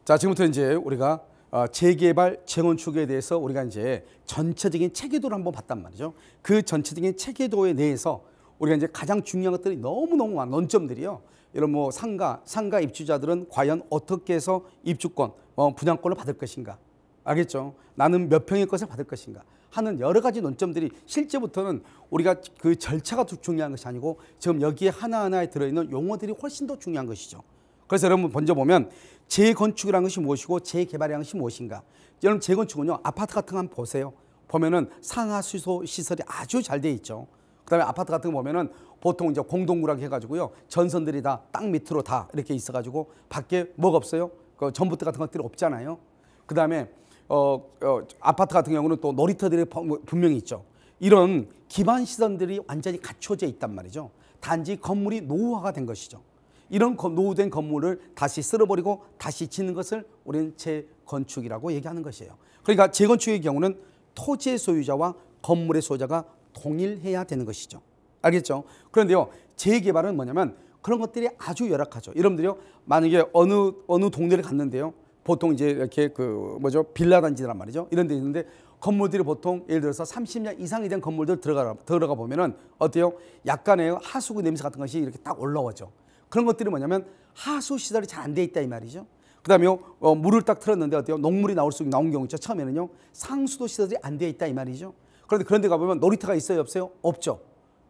자, 지금부터 이제 우리가 재개발, 재건축에 대해서 우리가 이제 전체적인 체계도를 한번 봤단 말이죠. 그 전체적인 체계도에 대해서 우리가 이제 가장 중요한 것들이 너무너무 많은 논점들이요. 이런 뭐 상가 입주자들은 과연 어떻게 해서 입주권, 분양권을 받을 것인가. 알겠죠? 나는 몇 평의 것을 받을 것인가 하는 여러 가지 논점들이 실제부터는 우리가 그 절차가 중요한 것이 아니고 지금 여기에 하나하나에 들어있는 용어들이 훨씬 더 중요한 것이죠. 그래서 여러분 먼저 보면 재건축이라는 것이 무엇이고 재개발이라는 것이 무엇인가. 여러분 재건축은요, 아파트 같은 거 한번 보세요. 보면은 상하수도 시설이 아주 잘 돼 있죠. 그다음에 아파트 같은 거 보면은 보통 이제 공동구락 해가지고요, 전선들이 다 땅 밑으로 다 이렇게 있어가지고 밖에 뭐가 없어요? 그 전봇대 같은 것들이 없잖아요. 그다음에 아파트 같은 경우는 또 놀이터들이 분명히 있죠. 이런 기반 시설들이 완전히 갖춰져 있단 말이죠. 단지 건물이 노후화가 된 것이죠. 이런 노후된 건물을 다시 쓸어버리고 다시 짓는 것을 우리는 재건축이라고 얘기하는 것이에요. 그러니까 재건축의 경우는 토지의 소유자와 건물의 소유자가 동일해야 되는 것이죠. 알겠죠? 그런데요, 재개발은 뭐냐면 그런 것들이 아주 열악하죠. 여러분들이요, 만약에 어느 동네를 갔는데요, 보통 이제 이렇게 빌라 단지란 말이죠. 이런 데 있는데 건물들이 보통 예를 들어서 30년 이상이 된 건물들 들어가 보면은 어때요? 약간의 하수구 냄새 같은 것이 이렇게 딱 올라오죠. 그런 것들이 뭐냐면 하수 시설이 잘 안 돼 있다 이 말이죠. 그다음에 물을 딱 틀었는데 어때요? 녹물이 나온 경우 있죠. 처음에는요, 상수도 시설이 안 돼 있다 이 말이죠. 그런데 그런 데 가보면 놀이터가 있어요, 없어요? 없죠.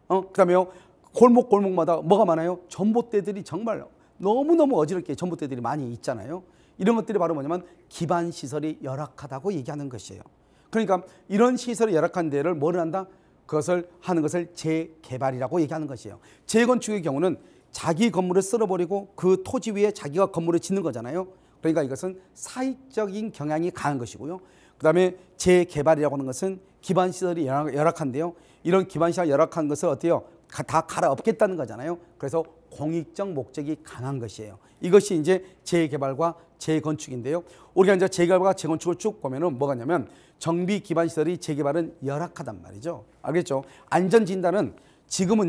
그다음에요, 골목마다 뭐가 많아요? 전봇대들이 정말 너무너무 어지럽게 전봇대들이 많이 있잖아요. 이런 것들이 바로 뭐냐면 기반 시설이 열악하다고 얘기하는 것이에요. 그러니까 이런 시설이 열악한 데를 뭐를 한다? 그것을 하는 것을 재개발이라고 얘기하는 것이에요. 재건축의 경우는 자기 건물을 쓸어버리고 그 토지 위에 자기가 건물을 짓는 거잖아요. 그러니까 이것은 사익적인 경향이 강한 것이고요. 그다음에 재개발이라고 하는 것은 기반 시설이 열악한데요. 이런 기반 시설이 열악한 것을 어때요? 다 갈아엎겠다는 거잖아요. 그래서 공익적 목적이 강한 것이에요. 이것이 이제 재개발과 재건축인데요. 우리가 이제 재개발과 재건축을 쭉 보면은 뭐가 있냐면 정비 기반 시설이 재개발은 열악하단 말이죠. 알겠죠? 안전진단은 지금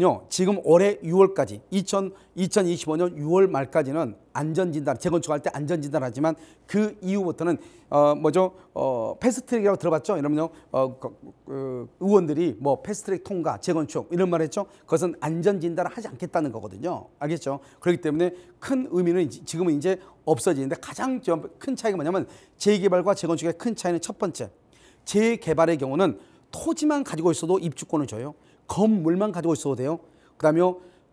올해 6월까지 2025년 6월 말까지는 안전진단, 재건축할 때 안전진단 하지만 그 이후부터는 패스트트랙이라고 들어봤죠? 이러면요, 의원들이 뭐 패스트트랙 통과, 재건축 이런 말 했죠? 그것은 안전진단을 하지 않겠다는 거거든요. 알겠죠? 그렇기 때문에 큰 의미는 지금은 이제 없어지는데 가장 큰 차이가 뭐냐면 재개발과 재건축의 큰 차이는 첫 번째, 재개발의 경우는 토지만 가지고 있어도 입주권을 줘요. 건물만 가지고 있어도 돼요. 그다음에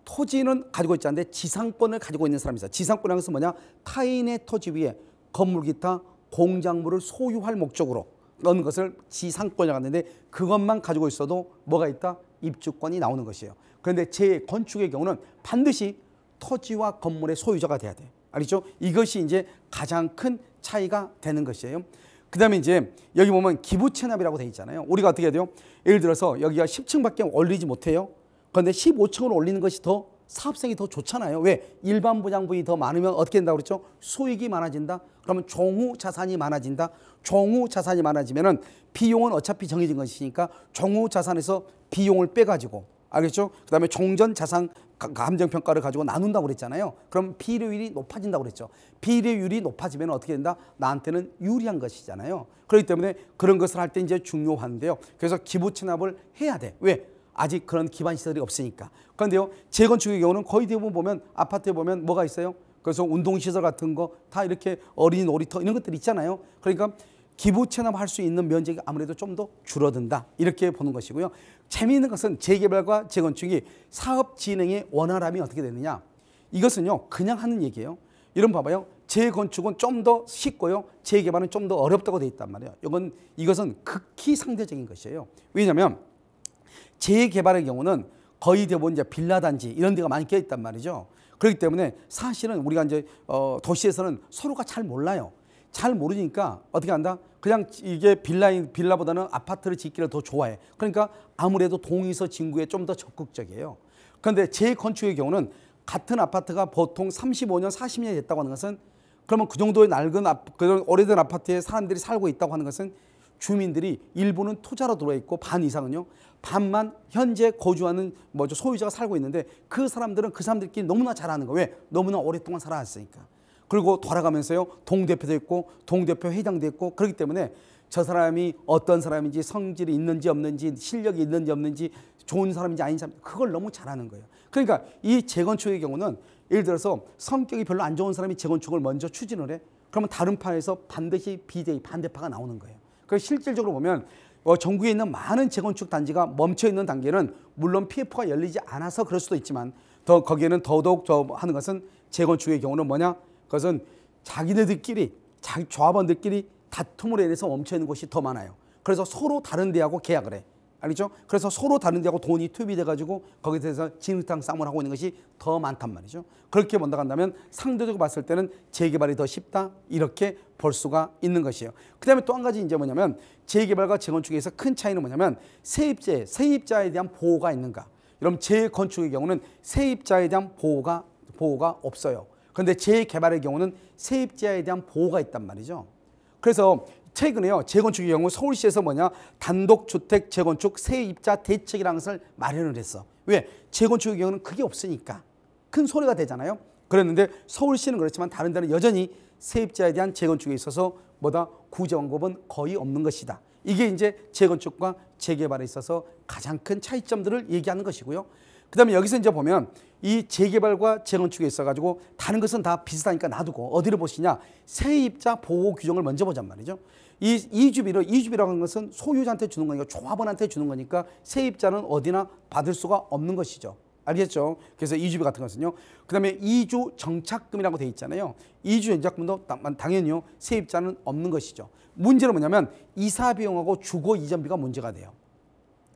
토지는 가지고 있지 않는데 지상권을 가지고 있는 사람이 있어요. 지상권이라는 것은 뭐냐? 타인의 토지 위에 건물 기타 공작물을 소유할 목적으로 넣는 것을 지상권이라고 하는데 그것만 가지고 있어도 뭐가 있다? 입주권이 나오는 것이에요. 그런데 재건축의 경우는 반드시 토지와 건물의 소유자가 돼야 돼요. 알겠죠? 이것이 이제 가장 큰 차이가 되는 것이에요. 그 다음에 이제 여기 보면 기부 체납이라고 되어 있잖아요. 우리가 어떻게 해야 돼요? 예를 들어서 여기가 10층밖에 올리지 못해요. 그런데 15층으로 올리는 것이 더 사업성이 더 좋잖아요. 왜? 일반 분양분이 더 많으면 어떻게 된다고 그랬죠? 수익이 많아진다. 그러면 종후 자산이 많아진다. 종후 자산이 많아지면은 비용은 어차피 정해진 것이니까 종후 자산에서 비용을 빼가지고, 알겠죠? 그 다음에 종전 자산 감정평가를 가지고 나눈다고 그랬잖아요. 그럼 비례율이 높아진다고 그랬죠. 비례율이 높아지면 어떻게 된다? 나한테는 유리한 것이잖아요. 그렇기 때문에 그런 것을 할 때 이제 중요한데요. 그래서 기부 체납을 해야 돼. 왜? 아직 그런 기반 시설이 없으니까. 그런데요, 재건축의 경우는 거의 대부분 보면 아파트에 보면 뭐가 있어요? 그래서 운동시설 같은 거 다 이렇게 어린이 놀이터 이런 것들이 있잖아요. 그러니까 기부 체납할 수 있는 면적이 아무래도 좀 더 줄어든다. 이렇게 보는 것이고요. 재미있는 것은 재개발과 재건축이 사업 진행의 원활함이 어떻게 되느냐. 이것은요, 그냥 하는 얘기예요. 이런 봐봐요. 재건축은 좀 더 쉽고요. 재개발은 좀 더 어렵다고 되어 있단 말이에요. 이것은 극히 상대적인 것이에요. 왜냐하면 재개발의 경우는 거의 대부분 이제 빌라 단지 이런 데가 많이 껴 있단 말이죠. 그렇기 때문에 사실은 우리가 이제 도시에서는 서로가 잘 몰라요. 잘 모르니까 어떻게 한다? 그냥 이게 빌라보다는 아파트를 짓기를 더 좋아해. 그러니까 아무래도 동의서 진구에 좀 더 적극적이에요. 그런데 재건축의 경우는 같은 아파트가 보통 35년, 40년이 됐다고 하는 것은, 그러면 그 정도의 그런 오래된 아파트에 사람들이 살고 있다고 하는 것은 주민들이 일부는 투자로 들어와 있고 반 이상은요, 반만 현재 거주하는 소유자가 살고 있는데 그 사람들은 그 사람들끼리 너무나 잘 아는 거예요. 왜? 너무나 오랫동안 살아왔으니까. 그리고 돌아가면서요 동대표도 있고 동대표 회장도 있고 그렇기 때문에 저 사람이 어떤 사람인지 성질이 있는지 없는지 실력이 있는지 없는지 좋은 사람인지 아닌 사람 그걸 너무 잘 아는 거예요. 그러니까 이 재건축의 경우는 예를 들어서 성격이 별로 안 좋은 사람이 재건축을 먼저 추진을 해. 그러면 다른 파에서 반드시 비대위 반대파가 나오는 거예요. 그래서 실질적으로 보면 전국에 있는 많은 재건축 단지가 멈춰 있는 단계는 물론 PF가 열리지 않아서 그럴 수도 있지만 거기에는 더더욱 하는 것은 재건축의 경우는 뭐냐? 그것은 자기네들끼리 자기 조합원들끼리 다툼으로 인해서 멈춰 있는 곳이 더 많아요. 그래서 서로 다른 데하고 계약을 해. 알겠죠? 그래서 서로 다른 데하고 돈이 투입이 돼가지고 거기에 대해서 진흙탕 싸움을 하고 있는 것이 더 많단 말이죠. 그렇게 본다 한다면 상대적으로 봤을 때는 재개발이 더 쉽다 이렇게 볼 수가 있는 것이에요. 그 다음에 또 한 가지 이제 뭐냐면 재개발과 재건축에서 큰 차이는 뭐냐면 세입자에 대한 보호가 있는가. 여러분 재건축의 경우는 세입자에 대한 보호가 없어요. 그런데 재개발의 경우는 세입자에 대한 보호가 있단 말이죠. 그래서 최근에요 재건축의 경우 서울시에서 단독주택 재건축 세입자 대책이라는 것을 마련을 했어. 왜? 재건축의 경우는 그게 없으니까 큰 소리가 되잖아요. 그랬는데 서울시는 그렇지만 다른 데는 여전히 세입자에 대한 재건축에 있어서 구제 완급은 거의 없는 것이다. 이게 이제 재건축과 재개발에 있어서 가장 큰 차이점들을 얘기하는 것이고요. 그 다음에 여기서 이제 보면 이 재개발과 재건축에 있어가지고 다른 것은 다 비슷하니까 놔두고 어디를 보시냐 세입자 보호 규정을 먼저 보잔 말이죠. 이주비라고 하는 것은 소유자한테 주는 거니까 조합원한테 주는 거니까 세입자는 어디나 받을 수가 없는 것이죠. 알겠죠? 그래서 이주비 같은 것은요. 그 다음에 이주 정착금이라고 돼 있잖아요. 이주 정착금도 당연히요 세입자는 없는 것이죠. 문제는 뭐냐면 이사 비용하고 주거 이전비가 문제가 돼요.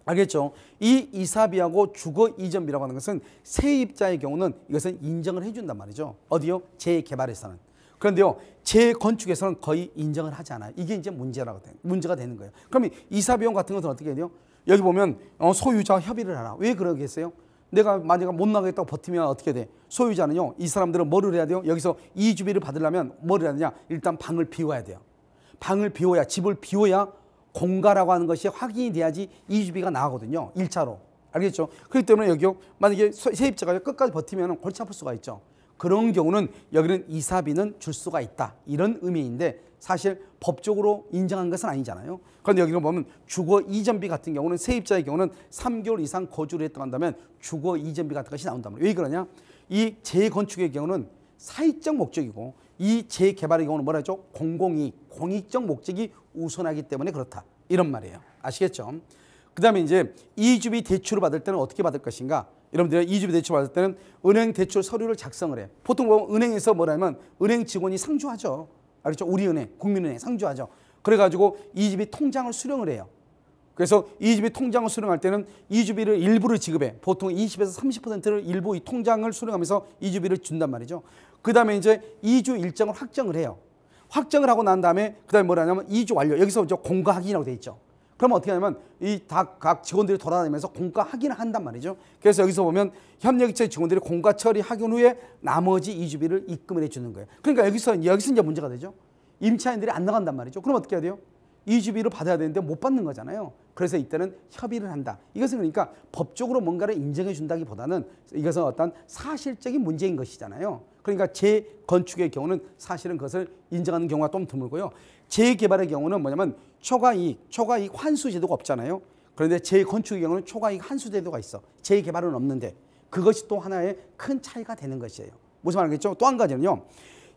알겠죠? 이 이사비하고 주거 이전비라고 하는 것은 세입자의 경우는 이것은 인정을 해준단 말이죠. 어디요? 재개발에서는. 그런데요, 재건축에서는 거의 인정을 하지 않아요. 이게 이제 문제가 되는 거예요. 그러면 이사비용 같은 것은 어떻게 해요? 여기 보면 소유자와 협의를 하라. 왜 그러겠어요? 내가 만약에 못 나가겠다고 버티면 어떻게 돼? 소유자는요, 이 사람들은 뭐를 해야 돼요? 여기서 이주비를 받으려면 뭐를 해야 되냐? 일단 방을 비워야 돼요. 방을 비워야, 집을 비워야 공가라고 하는 것이 확인이 돼야지 이주비가 나가거든요. 1차로. 알겠죠? 그렇기 때문에 여기요, 만약에 세입자가 끝까지 버티면 골치 아플 수가 있죠. 그런 경우는 여기는 이사비는 줄 수가 있다. 이런 의미인데 사실 법적으로 인정한 것은 아니잖아요. 그런데 여기는 보면 주거 이전비 같은 경우는 세입자의 경우는 3개월 이상 거주를 했다고 한다면 주거 이전비 같은 것이 나온단 말이에요. 왜 그러냐? 이 재건축의 경우는 사익적 목적이고 이 재개발의 경우는 뭐라죠? 공익적 목적이 우선하기 때문에 그렇다. 이런 말이에요. 아시겠죠? 그 다음에 이제 이주비 대출을 받을 때는 어떻게 받을 것인가? 여러분들 이주비 대출 받을 때는 은행 대출 서류를 작성을 해. 보통 보면 은행에서 뭐라면 은행 직원이 상주하죠. 알겠죠? 우리은행, 국민은행 상주하죠. 그래가지고 이주비 통장을 수령을 해요. 그래서 이주비 통장을 수령할 때는 이주비를 일부를 지급해. 보통 20에서 30%를 일부 이 통장을 수령하면서 이주비를 준단 말이죠. 그 다음에 이제 이주 일정을 확정을 해요. 확정을 하고 난 다음에 그 다음에 뭐라냐면 이주 완료. 여기서 이제 공가 확인이라고 돼 있죠. 그러면 어떻게 하냐면 각 직원들이 돌아다니면서 공가 확인을 한단 말이죠. 그래서 여기서 보면 협력업체 직원들이 공가 처리 확인 후에 나머지 이주비를 입금을 해주는 거예요. 그러니까 여기서 이제 문제가 되죠. 임차인들이 안 나간단 말이죠. 그럼 어떻게 해야 돼요? 이주비를 받아야 되는데 못 받는 거잖아요. 그래서 이때는 협의를 한다. 이것은 그러니까 법적으로 뭔가를 인정해 준다기보다는 이것은 어떤 사실적인 문제인 것이잖아요. 그러니까 재건축의 경우는 사실은 그것을 인정하는 경우가 좀 드물고요. 재개발의 경우는 뭐냐면 초과이익 환수 제도가 없잖아요. 그런데 재건축의 경우는 초과이익 환수 제도가 있어. 재개발은 없는데 그것이 또 하나의 큰 차이가 되는 것이에요. 무슨 말이겠죠? 또 한 가지는요.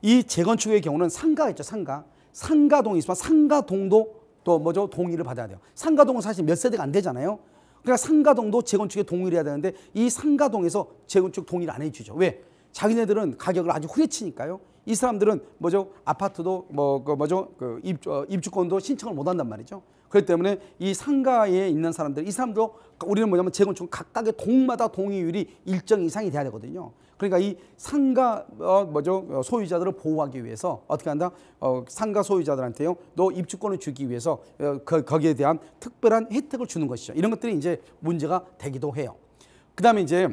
이 재건축의 경우는 상가가 있죠. 상가동이 있으면 상가동도 또 뭐죠? 동의를 받아야 돼요. 상가동은 사실 몇 세대가 안 되잖아요. 그러니까 상가동도 재건축에 동의를 해야 되는데 이 상가동에서 재건축 동의를 안 해주죠. 왜? 자기네들은 가격을 아주 후려치니까요. 이 사람들은 뭐죠? 아파트도 입주권도 신청을 못 한단 말이죠. 그렇기 때문에 이 상가에 있는 사람들, 이 사람도 우리는 뭐냐면 재건축 각각의 동마다 동의율이 일정 이상이 돼야 되거든요. 그러니까 이 상가 소유자들을 보호하기 위해서 어떻게 한다? 상가 소유자들한테요, 너 입주권을 주기 위해서 거기에 대한 특별한 혜택을 주는 것이죠. 이런 것들이 이제 문제가 되기도 해요. 그다음에 이제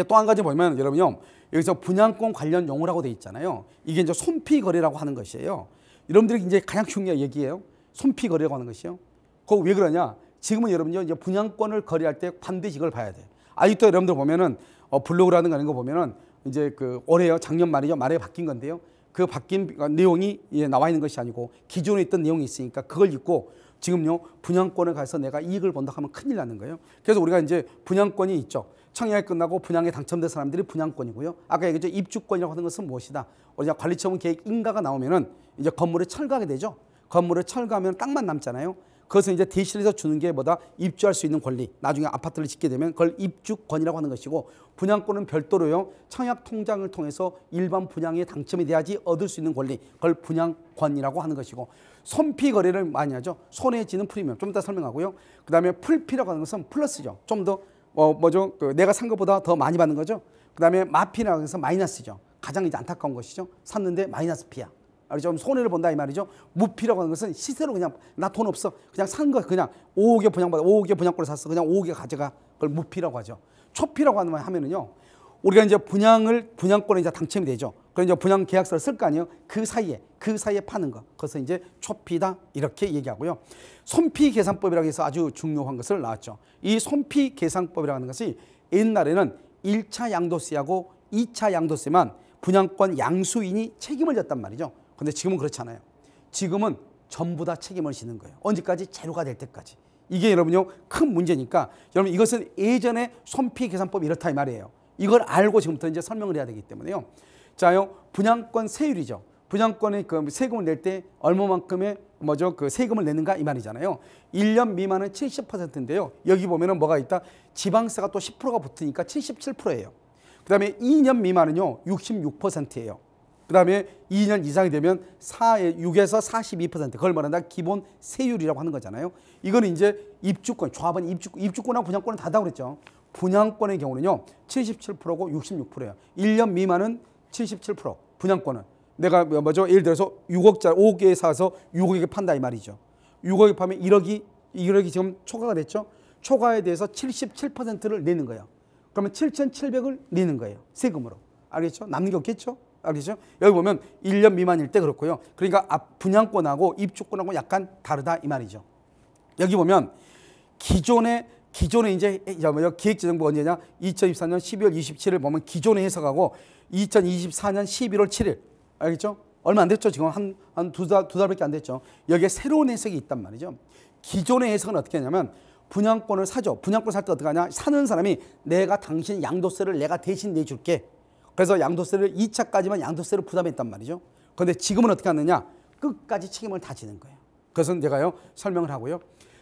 또 한 가지 보면 여러분요, 여기서 분양권 관련 용어라고 돼 있잖아요. 이게 이제 손피거래라고 하는 것이에요. 여러분들이 이제 가장 중요한 얘기예요. 손피거래라고 하는 것이요. 그거 왜 그러냐? 지금은 여러분요, 이제 분양권을 거래할 때 반드시 이걸 봐야 돼. 아직도 여러분들 보면은 블로그라든가 이런 거 보면은 이제 그 올해요, 작년 말이죠, 말에 바뀐 건데요. 그 바뀐 내용이 나와 있는 것이 아니고 기존에 있던 내용이 있으니까 그걸 읽고 지금요 분양권에 가서 내가 이익을 본다 하면 큰일 나는 거예요. 그래서 우리가 이제 분양권이 있죠. 청약이 끝나고 분양에 당첨된 사람들이 분양권이고요. 아까 얘기했죠, 입주권이라고 하는 것은 무엇이다. 우리가 관리처분 계획 인가가 나오면은 이제 건물에 철거하게 되죠. 건물에 철거하면 땅만 남잖아요. 그것을 이제 대신해서 주는 게 뭐다? 입주할 수 있는 권리. 나중에 아파트를 짓게 되면 그걸 입주권이라고 하는 것이고, 분양권은 별도로요, 청약 통장을 통해서 일반 분양에 당첨이 돼야지 얻을 수 있는 권리. 그걸 분양권이라고 하는 것이고, 손피 거래를 많이 하죠. 손에 쥐는 프리미엄. 좀 이따 설명하고요. 그 다음에 풀피라고 하는 것은 플러스죠. 좀 더 뭐죠? 내가 산 것보다 더 많이 받는 거죠. 그 다음에 마피라고 해서 마이너스죠. 가장 이제 안타까운 것이죠. 샀는데 마이너스 피야. 좀 손해를 본다 이 말이죠. 무피라고 하는 것은 시세로 그냥 나 돈 없어, 그냥 산 거 그냥 5억에 분양받아 5억에 분양권을 샀어, 그냥 5억에 가져가. 그걸 무피라고 하죠. 초피라고 하면은요, 우리가 이제 분양권에 이제 당첨이 되죠. 그래서 이제 분양 계약서를 쓸 거 아니에요. 그 사이에 파는 거, 그것은 이제 초피다 이렇게 얘기하고요. 손피 계산법이라고 해서 아주 중요한 것을 나왔죠. 이 손피 계산법이라고 하는 것이 옛날에는 1차 양도세하고 2차 양도세만 분양권 양수인이 책임을 졌단 말이죠. 근데 지금은 그렇지 않아요. 지금은 전부 다 책임을 지는 거예요. 언제까지? 제로가 될 때까지. 이게 여러분요 큰 문제니까, 여러분 이것은 예전에 손피 계산법이 이렇다 이 말이에요. 이걸 알고 지금부터 이제 설명을 해야 되기 때문에요. 자요, 분양권 세율이죠. 분양권에 그 세금을 낼 때 얼마만큼의 그 세금을 내는가 이 말이잖아요. 1년 미만은 70%인데요. 여기 보면은 뭐가 있다? 지방세가 또 10%가 붙으니까 77%예요. 그 다음에 2년 미만은요 66%예요. 그 다음에 2년 이상이 되면 6에서 42%, 그걸 말한다 기본 세율이라고 하는 거잖아요. 이거는 이제 입주권, 조합은 입주권하고 분양권은 다르다고 그랬죠. 분양권의 경우는요 77%고 66%예요. 1년 미만은 77%, 분양권은 내가 예를 들어서 6억짜리 5억에 사서 6억에 판다 이 말이죠. 6억에 파면 1억이 지금 초과가 됐죠. 초과에 대해서 77%를 내는 거예요. 그러면 7,700을 내는 거예요, 세금으로. 알겠죠? 남는 게 없겠죠? 알겠죠? 여기 보면 1년 미만일 때 그렇고요. 그러니까 분양권하고 입주권하고 약간 다르다 이 말이죠. 여기 보면 기존에 이제 기획재정부 언제냐? 2024년 12월 27일 보면 기존의 해석하고 2024년 11월 7일, 알겠죠? 얼마 안 됐죠. 지금 한 두 달밖에 안 됐죠. 여기에 새로운 해석이 있단 말이죠. 기존의 해석은 어떻게 하냐면, 분양권을 사죠. 분양권 살 때 어떻게 하냐? 사는 사람이 내가 당신 양도세를 내가 대신 내줄게. 그래서 양도세를 2차까지만 양도세를 부담했단 말이죠. 그런데 지금은 어떻게 하느냐? 끝까지 책임을 다 지는 거예요. 그래서 내가요 설명을 하고요.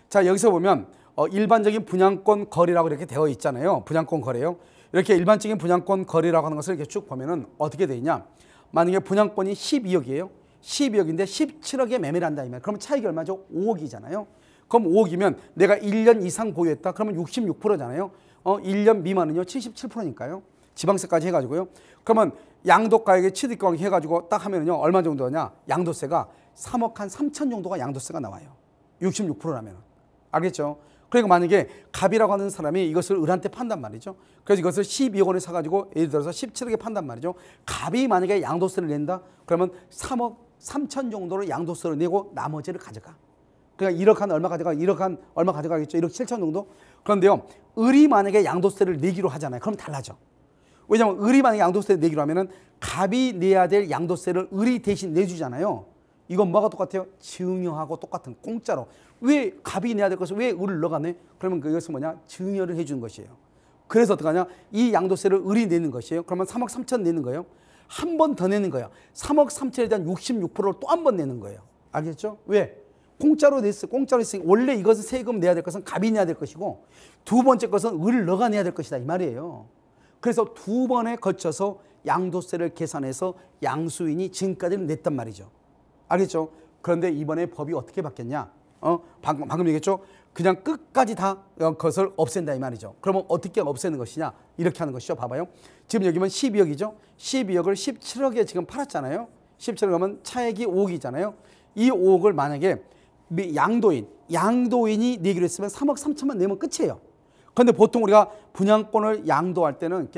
자, 여기서 보면 일반적인 분양권 거래라고 이렇게 되어 있잖아요. 분양권 거래요. 이렇게 일반적인 분양권 거래라고 하는 것을 이렇게 쭉 보면은 어떻게 되냐? 만약에 분양권이 12억이에요. 12억인데 17억에 매매를 한다 이 말. 그러면 차익이 얼마죠? 5억이잖아요. 그럼 5억이면 내가 1년 이상 보유했다. 그러면 66%잖아요. 1년 미만은요 77%니까요. 지방세까지 해가지고요. 그러면 양도가액의 취득가액 해가지고 딱 하면은요 얼마 정도냐? 양도세가 3억 한 3천 정도가 양도세가 나와요. 66%라면. 알겠죠? 그러니까 만약에 갑이라고 하는 사람이 이것을 을한테 판단 말이죠. 그래서 이것을 12억 원에 사가지고 예를 들어서 17억에 판단 말이죠. 갑이 만약에 양도세를 낸다? 그러면 3억 3천 정도를 양도세를 내고 나머지를 가져가. 그러니까 1억 한 얼마 가져가? 1억 한 얼마 가져가겠죠? 1억 7천 정도? 그런데요, 을이 만약에 양도세를 내기로 하잖아요. 그럼 달라져. 왜냐하면 을이 만약에 양도세를 내기로 하면은 갑이 내야 될 양도세를 을이 대신 내주잖아요. 이건 뭐가 똑같아요? 증여하고 똑같은, 공짜로. 왜 갑이 내야 될 것을 왜 을을 너가 내? 그러면 그것은 뭐냐? 증여를 해주는 것이에요. 그래서 어떡하냐? 이 양도세를 을이 내는 것이에요. 그러면 3억 3천 내는 거예요. 한 번 더 내는 거예요. 3억 3천에 대한 66%를 또 한 번 내는 거예요. 알겠죠? 왜? 공짜로 했으니 원래 이것은 세금 내야 될 것은 갑이 내야 될 것이고, 두 번째 것은 을을 너가 내야 될 것이다 이 말이에요. 그래서 두 번에 거쳐서 양도세를 계산해서 양수인이 지금까지는 냈단 말이죠. 알겠죠? 그런데 이번에 법이 어떻게 바뀌었냐? 방금 얘기했죠? 그냥 끝까지 다 그것을 없앤다 이 말이죠. 그러면 어떻게 없애는 것이냐? 이렇게 하는 것이죠. 봐봐요. 지금 여기면 12억이죠. 12억을 17억에 지금 팔았잖아요. 17억 하면 차액이 5억이잖아요. 이 5억을 만약에 양도인이 내기로 했으면 3억 3천만 내면 끝이에요. 그런데 보통 우리가 분양권을 양도할 때는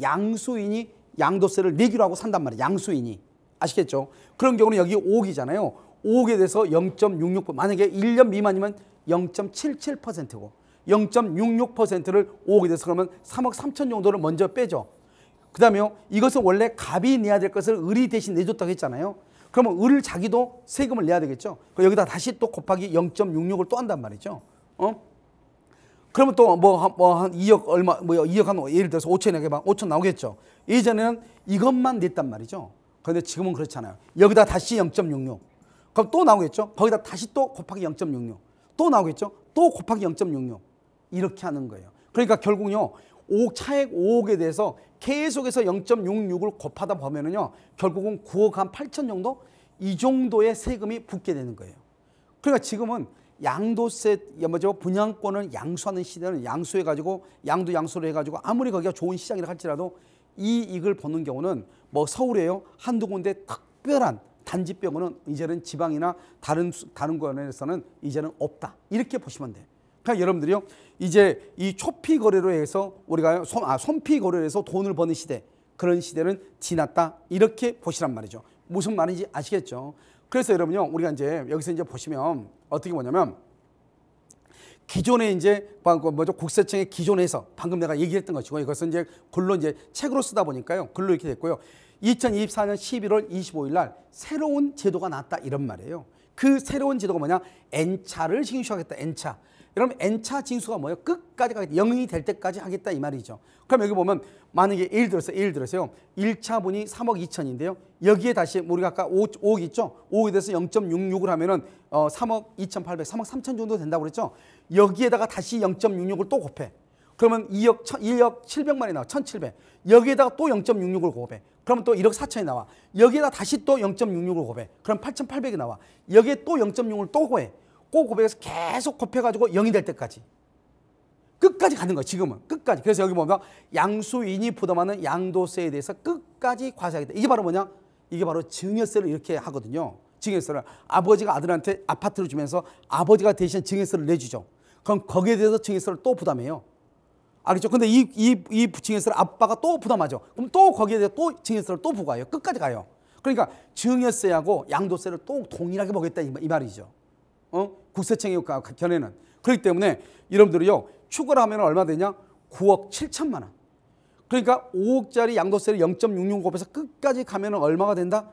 양수인이 양도세를 내기로 하고 산단 말이에요. 양수인이. 아시겠죠? 그런 경우는 여기 5억이잖아요. 5억에 대해서 0.66%, 만약에 1년 미만이면 0.77%고 0.66%를 5억에 대해서 그러면 3억 3천 정도를 먼저 빼죠. 그 다음에요, 이것은 원래 갑이 내야 될 것을 을이 대신 내줬다고 했잖아요. 그러면 을 자기도 세금을 내야 되겠죠. 여기다 다시 또 곱하기 0.66을 또 한단 말이죠. 그러면 또 한 2억 얼마, 2억 한 예를 들어서 5천에 막 5천 나오겠죠. 예전에는 이것만 냈단 말이죠. 그런데 지금은 그렇잖아요. 여기다 다시 0.66. 그럼 또 나오겠죠. 거기다 다시 또 곱하기 0.66. 또 나오겠죠. 또 곱하기 0.66. 이렇게 하는 거예요. 그러니까 결국은요, 차액 5억에 대해서 계속해서 0.66을 곱하다 보면은요, 결국은 9억 한 8천 정도? 이 정도의 세금이 붙게 되는 거예요. 그러니까 지금은 양도세, 분양권을 양수하는 시대는 양수해가지고, 양수를 해가지고, 아무리 거기가 좋은 시장이라 할지라도 이익을 보는 경우는 뭐 서울에요, 한두 군데 특별한 단지병원은 이제는 지방이나 다른 권에서는 이제는 없다. 이렇게 보시면 돼요. 그러니까 여러분들이요, 이제 이 초피 거래로 해서 우리가 손피 거래로 해서 돈을 버는 시대, 그런 시대는 지났다. 이렇게 보시란 말이죠. 무슨 말인지 아시겠죠? 그래서 여러분요, 우리가 이제 여기서 이제 보시면 어떻게 보냐면, 기존에 이제 국세청의 기존에서 방금 내가 얘기했던 것이고, 이것은 이제 글로 이제 책으로 쓰다 보니까요, 글로 이렇게 됐고요. 2024년 11월 25일 날 새로운 제도가 나왔다, 이런 말이에요. 그 새로운 제도가 뭐냐? N차를 징수하겠다. N차. 여러분, N차 징수가 뭐예요? 끝까지 가겠다. 0이 될 때까지 하겠다, 이 말이죠. 그럼 여기 보면 만약에 예를 들어서요. 1차분이 3억 2천인데요. 여기에 다시 우리가 아까 5억 있죠? 5억에 대해서 0.66을 하면은 3억 2,800, 3억 3천 정도 된다고 그랬죠? 여기에다가 다시 0.66을 또 곱해. 그러면 1억 700만이 나와. 1,700. 여기에다가 또 0.66을 곱해. 그러면 또 1억 4천이 나와. 여기에다 다시 또 0.66을 곱해. 그럼 8,800이 나와. 여기에 또 0.6을 또 곱해. 꼭 곱해서 계속 곱해가지고 0이 될 때까지. 끝까지 가는 거야, 지금은. 끝까지. 그래서 여기 보면 양수인이 부담하는 양도세에 대해서 끝까지 과세하겠다. 이게 바로 뭐냐? 이게 바로 증여세를 이렇게 하거든요. 증여세를. 아버지가 아들한테 아파트를 주면서 아버지가 대신 증여세를 내주죠. 그럼 거기에 대해서 증여세를 또 부담해요. 알겠죠? 근데 이 증여세를 아빠가 또 부담하죠. 그럼 또 거기에 대해서 또 증여세를 또 부과해요. 끝까지 가요. 그러니까 증여세하고 양도세를 또 동일하게 보겠다, 이 말이죠. 국세청의 견해는. 그렇기 때문에 여러분들이요, 추가를 하면 얼마 되냐? 9억 7천만 원. 그러니까 5억짜리 양도세를 0.66 곱해서 끝까지 가면 얼마가 된다?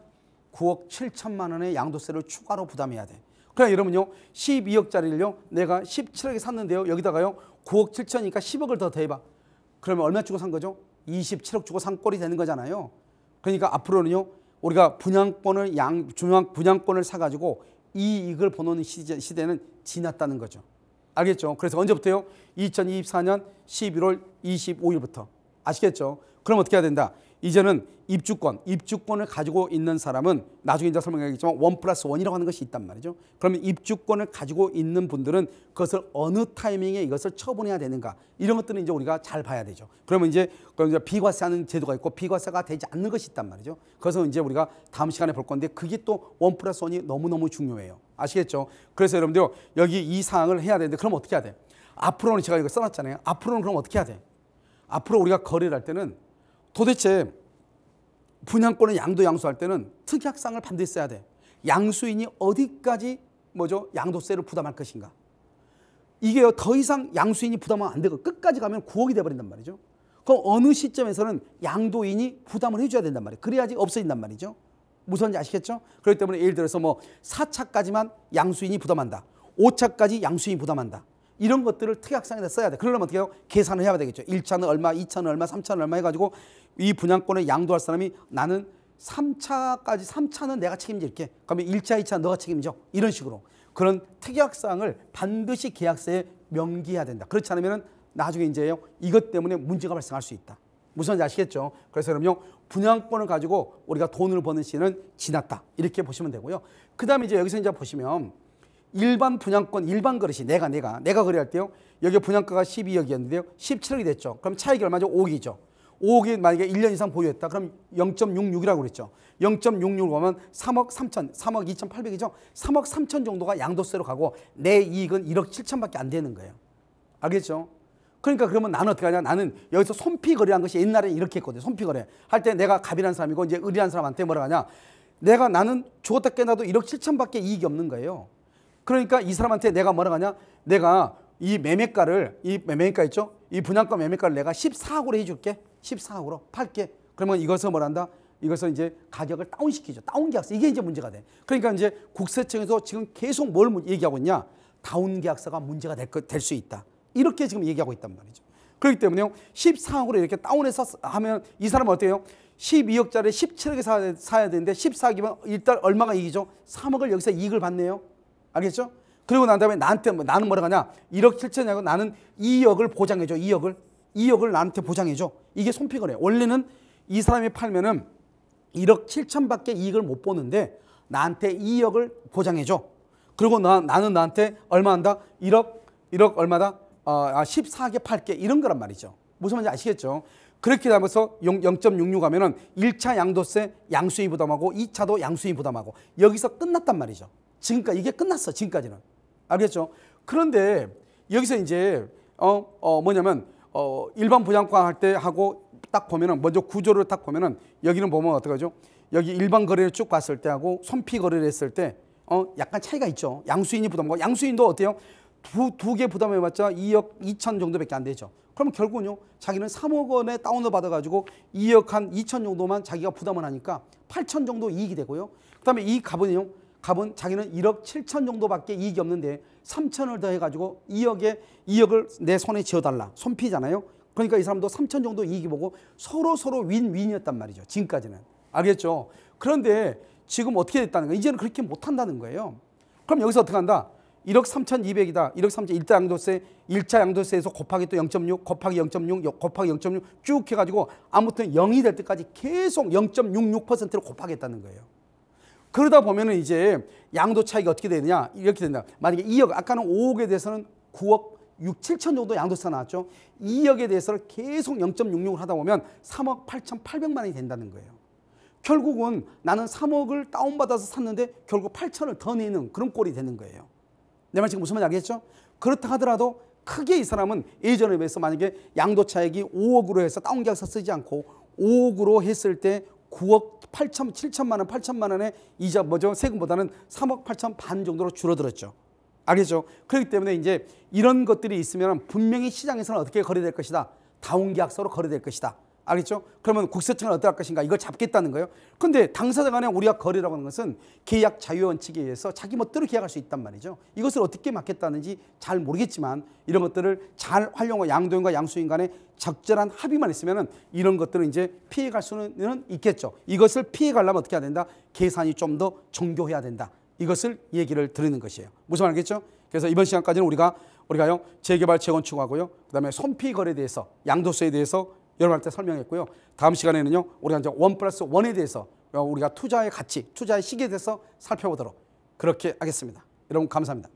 9억 7천만 원의 양도세를 추가로 부담해야 돼. 그러니까 여러분요, 12억짜리를요, 내가 17억에 샀는데요, 여기다가요, 9억 7천이니까 10억을 더 더해봐. 그러면 얼마 주고 산 거죠? 27억 주고 산 꼴이 되는 거잖아요. 그러니까 앞으로는요, 우리가 분양권을 사가지고 이익을 보는 시대는 지났다는 거죠. 알겠죠? 그래서 언제부터요? 2024년 11월 25일부터. 아시겠죠? 그럼 어떻게 해야 된다? 이제는 입주권을 가지고 있는 사람은 나중에 이제 설명하겠지만 1+1이라고 하는 것이 있단 말이죠. 그러면 입주권을 가지고 있는 분들은 그것을 어느 타이밍에 이것을 처분해야 되는가, 이런 것들은 이제 우리가 잘 봐야 되죠. 그러면 이제 비과세하는 제도가 있고 비과세가 되지 않는 것이 있단 말이죠. 그래서 이제 우리가 다음 시간에 볼 건데, 그게 또 1+1이 너무너무 중요해요. 아시겠죠? 그래서 여러분들 여기 이 사항을 해야 되는데, 그럼 어떻게 해야 돼? 앞으로는 제가 이거 써놨잖아요. 앞으로는 그럼 어떻게 해야 돼? 앞으로 우리가 거래를 할 때는 도대체 분양권을 양수할 때는 특약사항을 반드시 써야 돼. 양수인이 어디까지 양도세를 부담할 것인가. 이게 더 이상 양수인이 부담하면 안 되고 끝까지 가면 9억이 돼버린단 말이죠. 그럼 어느 시점에서는 양도인이 부담을 해줘야 된단 말이에요. 그래야지 없어진단 말이죠. 무슨지 아시겠죠? 그렇기 때문에 예를 들어서 4차까지만 양수인이 부담한다. 5차까지 양수인이 부담한다. 이런 것들을 특약상에다 써야 돼. 그러려면 어떻게 해요? 계산을 해야 되겠죠. 1차는 얼마, 2차는 얼마, 3차는 얼마 해가지고 이 분양권을 양도할 사람이 나는 3차는 내가 책임질게. 그러면 1차, 2차 너가 책임져. 이런 식으로. 그런 특약사항을 반드시 계약서에 명기해야 된다. 그렇지 않으면 나중에 이제요, 이것 때문에 문제가 발생할 수 있다. 무슨 말인지 아시겠죠? 그래서 그럼요, 분양권을 가지고 우리가 돈을 버는 시는 지났다. 이렇게 보시면 되고요. 그 다음에 이제 여기서 이제 보시면 일반 분양권, 일반 거래시, 내가 거래할 때요, 여기 분양가가 12억이었는데요, 17억이 됐죠. 그럼 차익이 얼마죠? 5억이죠. 5억이 만약에 1년 이상 보유했다. 그럼 0.66이라고 그랬죠. 0.66 보면 3억 3천, 3억 2,800이죠. 3억 3천 정도가 양도세로 가고 내 이익은 1억 7천밖에 안 되는 거예요. 알겠죠? 그러니까 그러면 나는 어떻게 하냐? 나는 여기서 손피 거래한 것이 옛날에 이렇게 했거든요. 손피 거래. 할 때 내가 갑이라는 사람이고 이제 을이라는 사람한테 뭐라 하냐? 나는 죽었다 깨나도 1억 7천밖에 이익이 없는 거예요. 그러니까 이 사람한테 내가 뭐라 하냐? 내가 이 매매가 있죠? 이 분양가 매매가를 내가 14억으로 해줄게. 14억으로 팔게. 그러면 이것을 뭐란다? 이것을 이제 가격을 다운시키죠. 다운 계약서. 이게 이제 문제가 돼. 그러니까 이제 국세청에서 지금 계속 뭘 얘기하고 있냐? 다운 계약서가 문제가 될 수 있다. 이렇게 지금 얘기하고 있단 말이죠. 그렇기 때문에 14억으로 이렇게 다운해서 하면 이 사람은 어때요? 12억짜리 17억에 사야 되는데 14억이면 일단 얼마가 이익이죠? 3억을 여기서 이익을 받네요. 알겠죠? 그리고 난 다음에 나한테 나는 뭐라 하냐? 1억 7천이라고 나는 2억을 보장해줘. 2억을 나한테 보장해줘. 이게 손피거래요. 원래는 이 사람이 팔면은 1억 7천밖에 이익을 못 보는데 나한테 2억을 보장해줘. 그리고 나는 나한테 얼마 한다? 1억 얼마다? 14억에 팔게. 이런 거란 말이죠. 무슨 말인지 아시겠죠? 그렇게 하면서 0.66 하면은 1차 양도세 양수인 부담하고 2차도 양수인 부담하고 여기서 끝났단 말이죠. 지금까지 이게 끝났어. 지금까지는. 알겠죠? 그런데 여기서 이제 뭐냐면 일반 부양권 할 때 하고 딱 보면은 먼저 구조를 딱 보면은 여기는 보면 어떡하죠? 여기 일반 거래를 쭉 봤을 때 하고 손피 거래를 했을 때 약간 차이가 있죠. 양수인이 부담하고 양수인도 어때요? 두 개 부담해봤자 2억 2천 정도밖에 안 되죠. 그러면 결국은요, 자기는 3억 원에 다운을 받아가지고 2억 한 2천 정도만 자기가 부담을 하니까 8천 정도 이익이 되고요. 그다음에 이 갑은요, 갑은 자기는 1억 7천 정도밖에 이익이 없는데 3천을 더 해가지고 2억을 내 손에 쥐어달라. 손피잖아요. 그러니까 이 사람도 3천 정도 이익이 보고 서로 윈윈이었단 말이죠. 지금까지는. 알겠죠? 그런데 지금 어떻게 됐다는 거예요? 이제는 그렇게 못한다는 거예요. 그럼 여기서 어떻게 한다? 1억 3,200이다. 1억 3천 1차 양도세, 1차 양도세에서 곱하기 또 0.6, 곱하기 0.6, 곱하기 0.6 쭉 해가지고 아무튼 0이 될 때까지 계속 0.66%를 곱하겠다는 거예요. 그러다 보면은 이제 양도 차익이 어떻게 되느냐? 이렇게 된다. 만약에 2억, 아까는 5억에 대해서는 9억 6, 7천 정도 양도세가 나왔죠. 2억에 대해서는 계속 0.66을 하다 보면 3억 8,800만 원이 된다는 거예요. 결국은 나는 3억을 다운받아서 샀는데 결국 8천을 더 내는 그런 꼴이 되는 거예요. 내 말 지금 무슨 말인지 알겠죠? 그렇다 하더라도 크게 이 사람은 예전에 비해서 만약에 양도 차익이 5억으로 해서 다운계약서 쓰지 않고 5억으로 했을 때 9억 8천, 7천만 원, 8천만 원의 이자 세금보다는 3억 8천 반 정도로 줄어들었죠. 알겠죠? 그렇기 때문에 이제 이런 것들이 있으면 분명히 시장에서는 어떻게 거래될 것이다. 다운계약서로 거래될 것이다. 알겠죠? 그러면 국세청은 어떻게 할 것인가? 이걸 잡겠다는 거예요. 그런데 당사자 간에 우리가 거래라고 하는 것은 계약 자유 원칙에 의해서 자기 멋대로 계약할 수 있단 말이죠. 이것을 어떻게 막겠다는지 잘 모르겠지만 이런 것들을 잘 활용하고 양도인과 양수인 간에 적절한 합의만 있으면 이런 것들은 이제 피해갈 수는 있겠죠. 이것을 피해가려면 어떻게 해야 된다? 계산이 좀 더 정교해야 된다. 이것을 얘기를 드리는 것이에요. 무슨 말이겠죠? 그래서 이번 시간까지는 우리가요 재개발 재건축하고요, 그다음에 손피 거래에 대해서 양도세에 대해서 여러분한테 설명했고요. 다음 시간에는요, 우리가 이제 1+1에 대해서 우리가 투자의 가치, 투자의 시기에 대해서 살펴보도록 그렇게 하겠습니다. 여러분 감사합니다.